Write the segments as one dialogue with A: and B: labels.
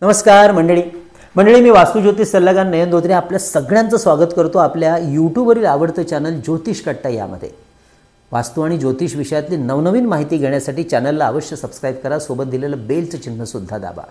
A: नमस्कार मंडळी मी वास्तुज्योतिष सल्लागार नयन धोत्रे आपल्या सगळ्यांचं स्वागत करतो आपल्या यूट्यूबवरील आवडतं चॅनल ज्योतिष कट्टा यामध्ये। वास्तु आणि ज्योतिष विषयातली नवनवीन माहिती घेण्यासाठी चॅनलला अवश्य सबस्क्राइब करा, सोबत दिलेलं बेलचं चिन्ह सुद्धा दाबा।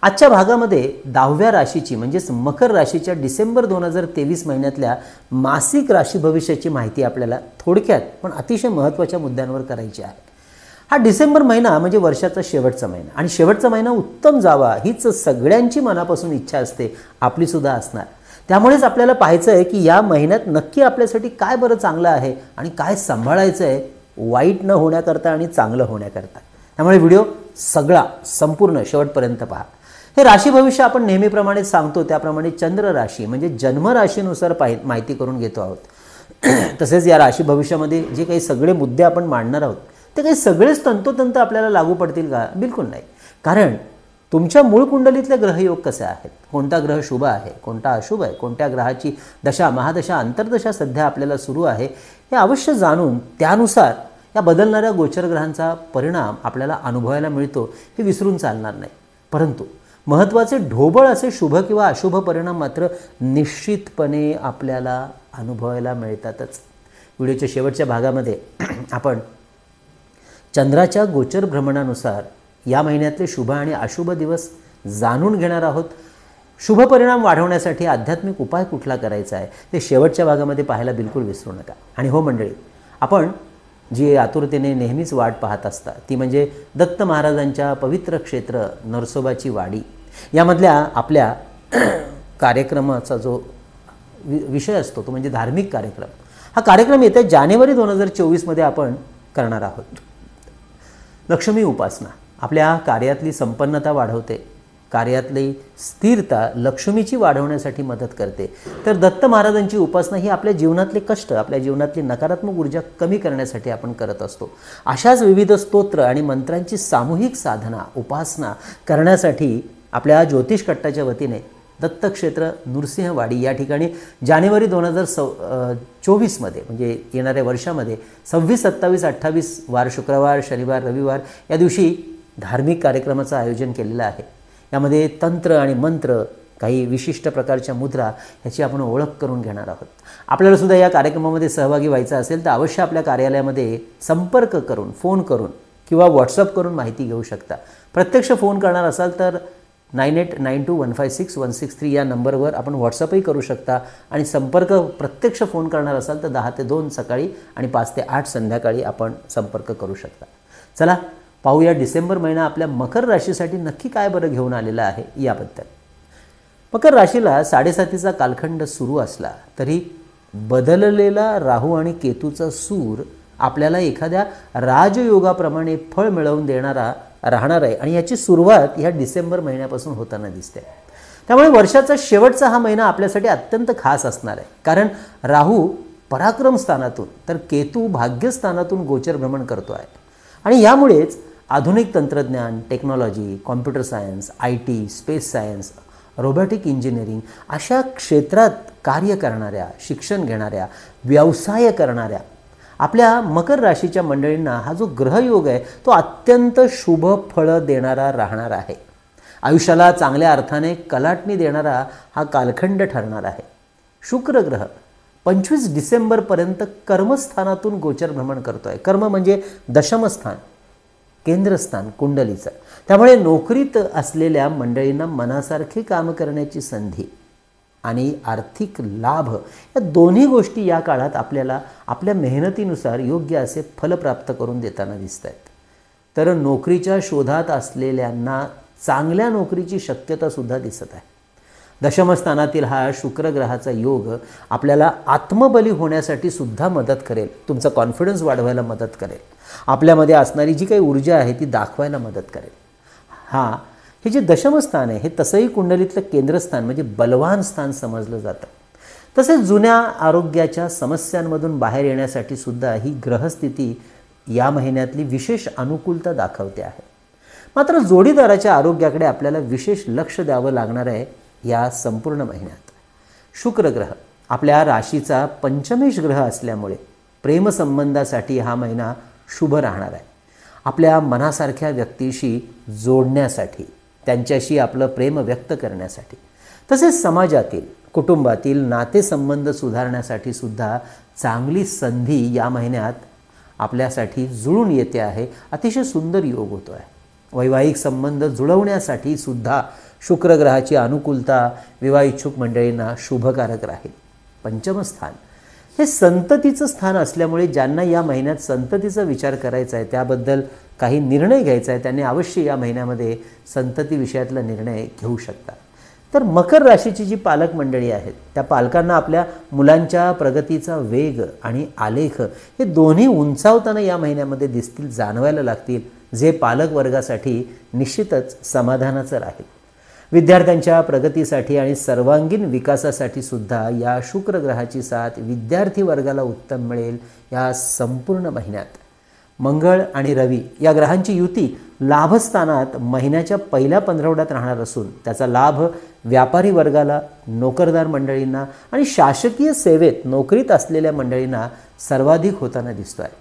A: आजच्या भागामध्ये 10व्या राशीची म्हणजेच मकर राशीच्या डिसेंबर 2023 महिन्यातल्या मासिक राशी भविष्याची माहिती आपल्याला थोडक्यात पण अतिशय महत्त्वाच्या मुद्द्यांवर करायची आहे। हा डिसेंबर महिना म्हणजे वर्षाचा शेवटचा महिना आणि शेवटचा महिना उत्तम जावा हीच सगळ्यांची मनापासून इच्छा असते, आपली सुद्धा असणार। त्यामुळेच आपल्याला पाहायचं आहे की या महिन्यात नक्की आपल्यासाठी काय बरं चांगलं आहे आणि काय सांभाळायचं आहे वाईट न होण्याकरता आणि चांगलं होण्याकरता। त्यामुळे व्हिडिओ सगळा संपूर्ण शेवटपर्यंत पहा। हे राशी भविष्य आपण नेहमीप्रमाणे सांगतो त्याप्रमाणे चंद्र राशी म्हणजे जन्म राशीनुसार माहिती करून घेतो आहोत। तसेच या राशी भविष्यामध्ये जे काही सगळे मुद्दे आपण मांडणार आहोत ते काही सगळेच तंतोतंत आपल्याला लागू पडतील का? बिलकुल नाही। कारण तुमच्या मूळ कुंडलीतले ग्रहयोग कसे आहेत, कोणता ग्रह शुभ आहे, कोणता अशुभ आहे, कोणत्या ग्रहाची दशा महादशा अंतर्दशा सध्या आपल्याला सुरू आहे हे अवश्य जाणून त्यानुसार या बदलणाऱ्या गोचर ग्रहांचा परिणाम आपल्याला अनुभवायला मिळतो हे विसरून चालणार नाही। परंतु महत्त्वाचे ढोबळ असे शुभ किंवा अशुभ परिणाम मात्र निश्चितपणे आपल्याला अनुभवायला मिळतातच। व्हिडिओच्या शेवटच्या भागामध्ये आपण चंद्राच्या गोचर भ्रमणानुसार या महिन्यातले शुभ आणि अशुभ दिवस जाणून घेणार आहोत। शुभ परिणाम वाढवण्यासाठी आध्यात्मिक उपाय कुठला करायचा आहे ते शेवटच्या भागामध्ये पाहायला बिलकुल विसरू नका। आणि हो मंडळी, आपण जी आतुरतेने नेहमीच वाट पाहत असता ती म्हणजे दत्त महाराजांच्या पवित्र क्षेत्र नरसोबाची वाडी यामधल्या आपल्या कार्यक्रमाचा जो विषय असतो तो म्हणजे धार्मिक कार्यक्रम। हा कार्यक्रम येत्या जानेवारी 2024 मध्ये आपण करणार आहोत। लक्ष्मी उपासना आपल्या कार्यातली संपन्नता वाढवते, कार्यातली स्थिरता लक्ष्मीची वाढवण्यासाठी मदत करते। तर दत्त महाराजांची उपासना ही आपल्या जीवनातले कष्ट, आपल्या जीवनातली नकारात्मक ऊर्जा कमी करण्यासाठी आपण करत असतो। अशाच विविध स्तोत्र आणि मंत्रांची सामूहिक साधना उपासना करण्यासाठी आपल्या ज्योतिष कट्टाच्या वतीने दत्तक्षेत्र नृसिंहवाडी या ठिकाणी जानेवारी 2024 मध्ये म्हणजे येणाऱ्या वर्षामध्ये 26, 27, 28 वार शुक्रवार, शनिवार, रविवार या दिवशी धार्मिक कार्यक्रमाचं आयोजन केलेलं आहे। यामध्ये तंत्र आणि मंत्र, काही विशिष्ट प्रकारच्या मुद्रा ह्याची आपण ओळख करून घेणार आहोत। आपल्याला सुद्धा या कार्यक्रमामध्ये सहभागी व्हायचं असेल तर अवश्य आपल्या कार्यालयामध्ये संपर्क करून, फोन करून किंवा व्हॉट्सअप करून माहिती घेऊ शकता। प्रत्यक्ष फोन करणार असाल तर 9892156163 या नंबरवर आपण व्हॉट्सअपही करू शकता आणि संपर्क प्रत्यक्ष फोन करणार असाल तर 10 ते 2 सकाळी आणि 5 ते 8 संध्याकाळी आपण संपर्क करू शकता। चला पाहूया डिसेंबर महिना आपल्या मकर राशीसाठी नक्की काय बरं घेऊन आलेला आहे याबद्दल। मकर राशीला 7.5चा कालखंड सुरू असला तरी बदललेला राहू आणि केतूचा सूर आपल्याला एखाद्या राजयोगाप्रमाणे फळ मिळवून देणारा राहणार आहे आणि याची सुरुवात ह्या डिसेंबर महिन्यापासून होताना दिसते। त्यामुळे वर्षाचा शेवटचा हा महिना आपल्यासाठी अत्यंत खास असणार आहे। कारण राहू पराक्रम स्थानातून तर केतू भाग्यस्थानातून गोचर भ्रमण करतो आहे आणि यामुळेच आधुनिक तंत्रज्ञान, technology, computer science, IT, space science, robotic engineering अशा क्षेत्रात कार्य करणाऱ्या, शिक्षण घेणाऱ्या, व्यवसाय करणाऱ्या आपल्या मकर राशीच्या मंडळींना हा जो ग्रहयोग आहे तो अत्यंत शुभ फळं देणारा राहणार आहे। आयुष्याला चांगल्या अर्थाने कलाटणी देणारा हा कालखंड ठरणार आहे। शुक्र ग्रह 25 डिसेंबरपर्यंत कर्मस्थानातून गोचर भ्रमण करतोय। कर्म म्हणजे दशमस्थान, केंद्रस्थान कुंडलीचं। त्यामुळे नोकरीत असलेल्या मंडळींना मनासारखे काम करण्याची संधी आणि आर्थिक लाभ या दोन्ही गोष्टी या काळात आपल्याला आपल्या मेहनतीनुसार योग्य असे फल प्राप्त करून देताना दिसत आहेत। तर नोकरीच्या शोधात असलेल्यांना चांगल्या नोकरीची शक्यता सुद्धा दिसत आहे। दशमस्थानातील हा शुक्र ग्रहाचा योग आपल्याला आत्मबली होण्यासाठी सुद्धा मदत करेल, तुमचा कॉन्फिडन्स वाढवायला मदत करेल, आपल्यामध्ये असणारी जी काही ऊर्जा आहे ती दाखवायला मदत करेल। हे जे दशमस्थान आहे हे तसंही कुंडलीतलं केंद्रस्थान म्हणजे बलवान स्थान समजलं जातं। तसेच जुन्या आरोग्याच्या समस्यांमधून बाहेर येण्यासाठी सुद्धा ही ग्रहस्थिती या महिन्यातली विशेष अनुकूलता दाखवते आहे। मात्र जोडीदाराच्या आरोग्याकडे आपल्याला विशेष लक्ष द्यावं लागणार आहे या संपूर्ण महिन्यात। शुक्र ग्रह आपल्या राशीचा पंचमेश ग्रह असल्यामुळे प्रेमसंबंधासाठी हा महिना शुभ राहणार आहे। आपल्या मनासारख्या व्यक्तीशी जोडण्यासाठी त्यांच्याशी आपलं प्रेम व्यक्त करण्यासाठी. तसेच समाजातील, कुटुंबातील नातेसंबंध सुधारण्यासाठी सुद्धा चांगली संधी या महिन्यात आपल्यासाठी जुळून येते आहे. अतिशय सुंदर योग होतो आहे. वैवाहिक संबंध जुळवण्यासाठी सुद्धा शुक्र ग्रहाची अनुकूलता विवाह इच्छुक मंडळींना शुभकारक राहील. पंचम स्थान हे संततीचं स्थान असल्यामुळे ज्यांना या महिन्यात संततीचा विचार करायचा आहे, त्याबद्दल काही निर्णय घ्यायचा आहे, त्यांनी अवश्य या महिन्यामध्ये संतती विषयातला निर्णय घेऊ शकतात. तर मकर राशीची जी पालक मंडळी आहेत त्या पालकांना आपल्या मुलांच्या प्रगतीचा वेग आणि आलेख हे दोन्ही उंचावताना या महिन्यामध्ये दिसतील, जाणवायला लागतील, जे पालक वर्गासाठी निश्चितच समाधानाचं राहील. विद्यार्थ्यांच्या प्रगतीसाठी आणि सर्वांगीण विकासासाठी सुद्धा या शुक्र ग्रहाची साथ विद्यार्थी वर्गाला उत्तम मिळेल. या संपूर्ण महिन्यात मंगळ आणि रवी या ग्रहांची युती लाभस्थानात महिन्याच्या पहिल्या पंधरवड्यात राहणार असून त्याचा लाभ व्यापारी वर्गाला, नोकरदार मंडळींना आणि शासकीय सेवेत नोकरीत असलेल्या मंडळींना सर्वाधिक होताना दिसतो आहे.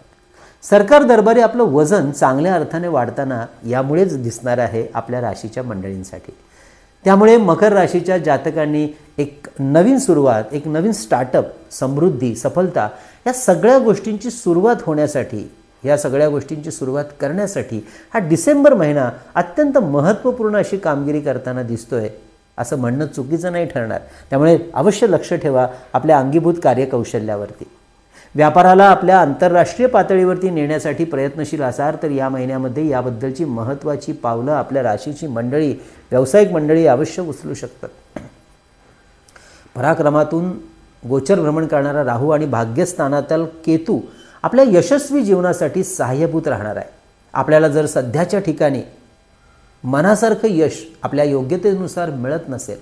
A: सरकार दरबारी आपलं वजन चांगल्या अर्थाने वाढताना यामुळेच दिसणार आहे आपल्या राशीच्या मंडळींसाठी. त्यामुळे मकर राशीच्या जातकांनी एक नवीन सुरुवात, एक नवीन स्टार्टअप, समृद्धी, सफलता या सगळ्या गोष्टींची सुरुवात होण्यासाठी, या सगळ्या गोष्टींची सुरुवात करण्यासाठी हा डिसेंबर महिना अत्यंत महत्त्वपूर्ण अशी कामगिरी करताना दिसतोय असं म्हणणं चुकीचं नाही ठरणार. त्यामुळे अवश्य लक्ष ठेवा आपल्या अंगीभूत कार्यकौशल्यावरती. व्यापाराला आपल्या आंतरराष्ट्रीय पातळीवरती नेण्यासाठी प्रयत्नशील असाल तर या महिन्यामध्ये याबद्दलची महत्त्वाची पावलं आपल्या राशीची मंडळी, व्यावसायिक मंडळी अवश्य उचलू शकतात. पराक्रमातून गोचर भ्रमण करणारा राहू आणि भाग्यस्थानातील केतू आपल्या यशस्वी जीवनासाठी सहाय्यभूत राहणार आहे. आपल्याला जर सध्याच्या ठिकाणी मनासारखं यश आपल्या योग्यतेनुसार मिळत नसेल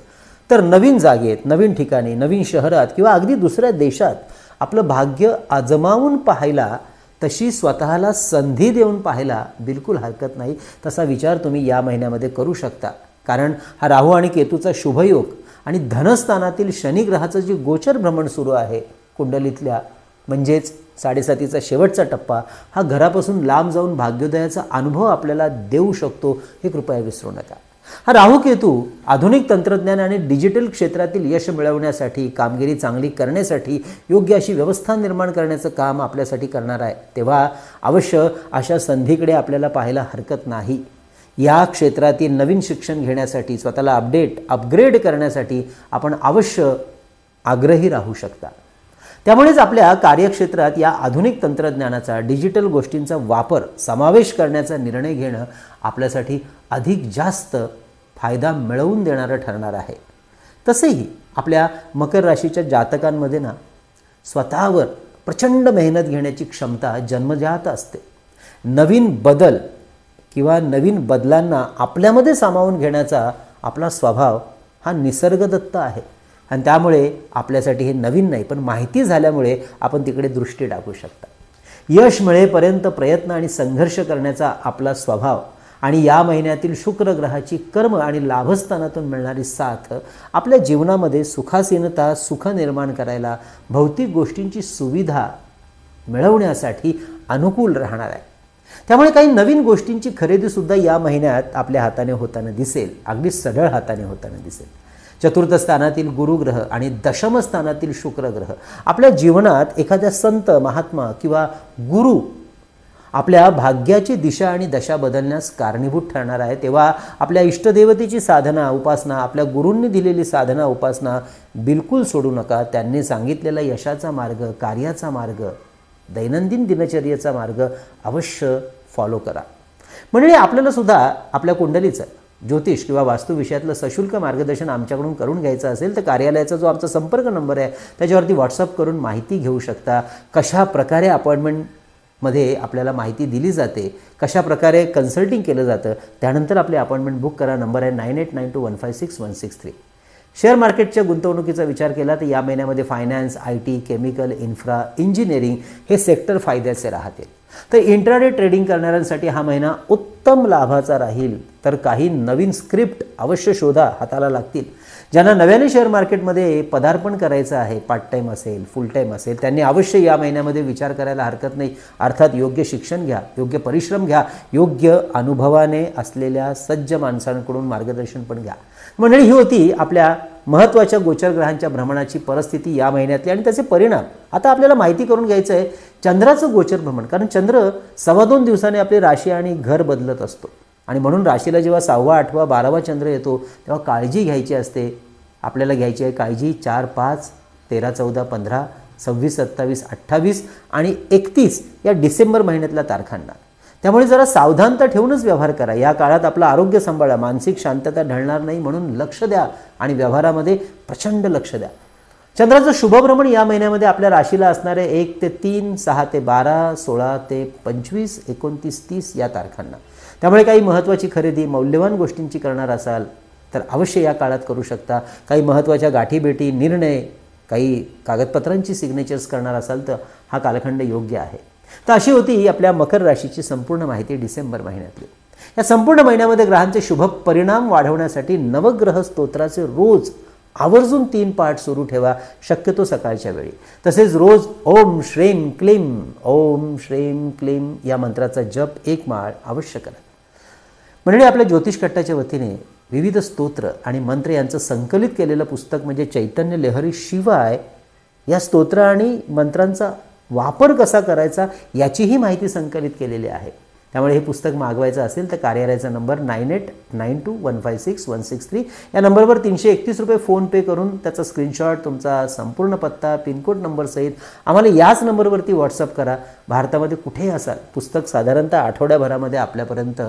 A: तर नवीन जागेत, नवीन ठिकाणी, नवीन शहरात किंवा अगदी दुसऱ्या देशात आपलं भाग्य आजमावून पाहायला, तशी स्वतःला संधी देऊन पाहायला बिलकुल हरकत नाही. तसा विचार तुम्ही या महिन्यामध्ये करू शकता. कारण हा राहू आणि केतूचा शुभयोग आणि धनस्थानातील शनिग्रहाचं जे गोचर भ्रमण सुरू आहे कुंडलीतल्या, म्हणजेच 7.5चा शेवटचा टप्पा, हा घरापासून लांब जाऊन भाग्योदयाचा अनुभव आपल्याला देऊ शकतो, हे कृपया विसरू नका. हा राहू केतू आधुनिक तंत्रज्ञान आणि डिजिटल क्षेत्रातील यश मिळवण्यासाठी, कामगिरी चांगली करण्यासाठी योग्य अशी व्यवस्था निर्माण करण्याचं काम आपल्यासाठी करणार आहे. तेव्हा अवश्य अशा संधीकडे आपल्याला पाहायला हरकत नाही. या क्षेत्रातील नवीन शिक्षण घेण्यासाठी, स्वतःला अपग्रेड करण्यासाठी आपण अवश्य आग्रही राहू शकता. त्यामुळेच आपल्या कार्यक्षेत्रात या आधुनिक तंत्रज्ञानाचा, डिजिटल गोष्टींचा वापर, समावेश करण्याचा निर्णय घेणं आपल्यासाठी अधिक जास्त फायदा मिळवून देणारं ठरणार आहे. तसेही आपल्या मकर राशीच्या जातकांमध्ये ना स्वतःवर प्रचंड मेहनत घेण्याची क्षमता जन्मजात असते. नवीन बदल किंवा नवीन बदलांना आपल्यामध्ये सामावून घेण्याचा आपला स्वभाव हा निसर्गदत्त आहे आणि त्यामुळे आपल्यासाठी हे नवीन नाही, पण माहिती झाल्यामुळे आपण तिकडे दृष्टी टाकू शकता. यश मिळेपर्यंत प्रयत्न आणि संघर्ष करण्याचा आपला स्वभाव आणि या महिन्यातील शुक्र ग्रहाची कर्म आणि लाभस्थानातून मिळणारी साथ आपल्या जीवनामध्ये सुखासीनता, सुख निर्माण करायला, भौतिक गोष्टींची सुविधा मिळवण्यासाठी अनुकूल राहणार आहे. त्यामुळे काही नवीन गोष्टींची खरेदीसुद्धा या महिन्यात आपल्या हाताने होताना दिसेल, अगदी सरळ हाताने होताना दिसेल. चतुर्थ स्थानातील गुरुग्रह आणि दशम स्थानातील शुक्र ग्रह आपल्या जीवनात एखाद्या संत, महात्मा किंवा गुरु आपल्या भाग्याची दिशा आणि दशा बदलण्यास कारणीभूत ठरणार आहे. तेव्हा आपल्या इष्टदेवतेची साधना, उपासना, आपल्या गुरूंनी दिलेली साधना, उपासना बिलकुल सोडू नका. त्यांनी सांगितलेला यशाचा मार्ग, कार्याचा मार्ग, दैनंदिन दिनचर्येचा मार्ग अवश्य फॉलो करा. म्हणजे आपल्याला सुद्धा आपल्या कुंडलीचं ज्योतिष किंवा वास्तू विषयातलं सशुल्क मार्गदर्शन आमच्याकडून करून घ्यायचं असेल तर कार्यालयाचा जो आमचा संपर्क नंबर आहे त्याच्यावरती व्हॉट्सअप करून माहिती घेऊ शकता. कशा प्रकारे अपॉइंटमेंटमध्ये आपल्याला माहिती दिली जाते, कशा प्रकारे कन्सल्टिंग केलं जातं, त्यानंतर आपली अपॉइंटमेंट बुक करा. नंबर आहे 9892156163. शेअर मार्केटच्या गुंतवणुकीचा विचार केला तर या महिन्यामध्ये finance, IT, chemical, infra, engineering हे सेक्टर फायद्याचे राहतील. तर इंट्राडे ट्रेडिंग करणाऱ्यांसाठी हा महिना उत्तम लाभाचा राहील. तर काही नवीन स्क्रिप्ट अवश्य शोधा, हाताला लागतील. ज्यांना नव्याने शेअर मार्केटमध्ये पदार्पण करायचं आहे, पार्ट टाईम असेल, फुल टाईम असेल, त्यांनी अवश्य या महिन्यामध्ये विचार करायला हरकत नाही. अर्थात योग्य शिक्षण घ्या, योग्य परिश्रम घ्या, योग्य अनुभवाने असलेल्या सज्ज माणसांकडून मार्गदर्शन पण घ्या. मंडळी, ही होती आपल्या महत्त्वाच्या गोचर ग्रहांच्या भ्रमणाची परिस्थिती या महिन्यातली आणि त्याचे परिणाम. आता आपल्याला माहिती करून घ्यायचं आहे चंद्राचं गोचर भ्रमण. कारण चंद्र 2.25 दिवसांनी आपली राशी आणि घर बदलत असतो आणि म्हणून राशीला जेव्हा 6वा, 8वा, 12वा चंद्र येतो तेव्हा काळजी घ्यायची असते. आपल्याला घ्यायची आहे काळजी 4, 5, 13, 14, 15, 26, 27, 28 आणि 31 या डिसेंबर महिन्यातल्या तारखांना. त्यामुळे जरा सावधानता ठेवूनच व्यवहार करा. या काळात आपलं आरोग्य सांभाळा, मानसिक शांतता ढळणार नाही म्हणून लक्ष द्या आणि व्यवहारामध्ये प्रचंड लक्ष द्या. चंद्राचं शुभभ्रमण या महिन्यामध्ये आपल्या राशीला असणारे 1 ते 3, 6 ते 12, 16 ते 25, 29, 30 या तारखांना. त्यामुळे काही महत्त्वाची खरेदी, मौल्यवान गोष्टींची करणार असाल तर अवश्य या काळात करू शकता. काही महत्त्वाच्या गाठीभेटी, निर्णय, काही कागदपत्रांची सिग्नेचर्स करणार असाल तर हा कालखंड योग्य आहे. तर अशी होती आपल्या मकर राशीची संपूर्ण माहिती डिसेंबर महिन्यातली. या संपूर्ण महिन्यामध्ये ग्रहांचे शुभ परिणाम वाढवण्यासाठी नवग्रह स्तोत्राचे रोज आवर्जून 3 पाठ सुरू ठेवा, शक्यतो सकाळच्या वेळी. तसेच रोज ओम श्रीम क्लीम, ओम श्रीम क्लीम या मंत्राचा जप 1 माळ अवश्य करा. म्हणजे आपल्या ज्योतिष कट्टाच्या वतीने विविध स्तोत्र आणि मंत्र यांचं संकलित केलेलं पुस्तक म्हणजे चैतन्य लहरी शिवाय या स्तोत्र आणि मंत्रांचा वापर कसा करायचा याचीही माहिती संकलित केलेली आहे. त्यामुळे हे पुस्तक मागवायचं असेल तर कार्यालयाचा नंबर 9892156163 या नंबरवर 331 रुपये फोनपे करून त्याचा स्क्रीनशॉट, तुमचा संपूर्ण पत्ता, पिनकोड नंबर सहित आम्हाला याच नंबरवरती व्हॉट्सअप करा. भारतामध्ये कुठेही असाल पुस्तक साधारणतः आठवड्याभरामध्ये आपल्यापर्यंत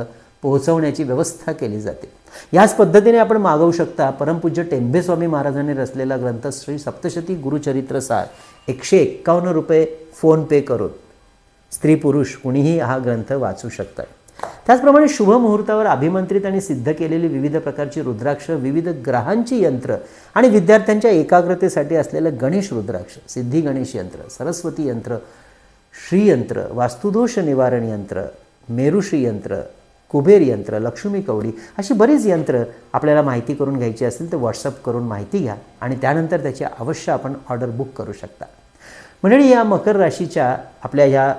A: पोहोचवण्याची व्यवस्था केली जाते. याच पद्धतीने आपण मागवू शकता. परमपूज्य टेंबेस्वामी महाराजांनी रचलेला ग्रंथ श्री सप्तशती गुरुचरित्र सार 151 रुपये फोनपे करून स्त्री पुरुष कुणीही हा ग्रंथ वाचू शकतात. त्याचप्रमाणे शुभ मुहूर्तावर अभिमंत्रित आणि सिद्ध केलेली विविध प्रकारची रुद्राक्ष, विविध ग्रहांची यंत्र आणि विद्यार्थ्यांच्या एकाग्रतेसाठी असलेलं गणेश रुद्राक्ष, सिद्धी गणेश यंत्र, सरस्वती यंत्र, श्रीयंत्र, वास्तुदोष निवारण यंत्र, मेरुश्री यंत्र, कुबेर यंत्र, लक्ष्मी कवडी अशी बरीच यंत्र आपल्याला माहिती करून घ्यायची असेल तर व्हॉट्सअप करून माहिती घ्या आणि त्यानंतर त्याची अवश्य आपण ऑर्डर बुक करू शकता. म्हणजे या मकर राशीच्या आपल्या ह्या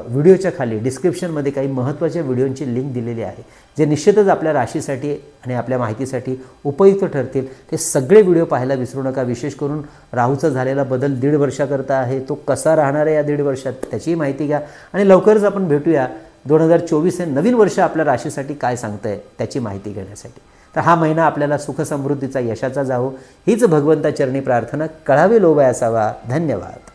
A: व्हिडिओच्या खाली डिस्क्रिप्शनमध्ये काही महत्त्वाच्या व्हिडिओंची लिंक दिलेली आहे जे निश्चितच आपल्या राशीसाठी आणि आपल्या माहितीसाठी उपयुक्त ठरतील. ते सगळे व्हिडिओ पाहायला विसरू नका. विशेष करून राहूचा झालेला बदल 1.5 वर्षाकरता आहे, तो कसा राहणार आहे या 1.5 वर्षात त्याचीही माहिती घ्या आणि लवकरच आपण भेटूया 2024 हे नवीन वर्ष आपल्या राशीसाठी काय सांगतंय त्याची माहिती घेण्यासाठी. तर हा महिना आपल्याला सुख समृद्धीचा, यशाचा जावो हीच भगवंता चरणी प्रार्थना. कळावे लोभाय असावा. धन्यवाद.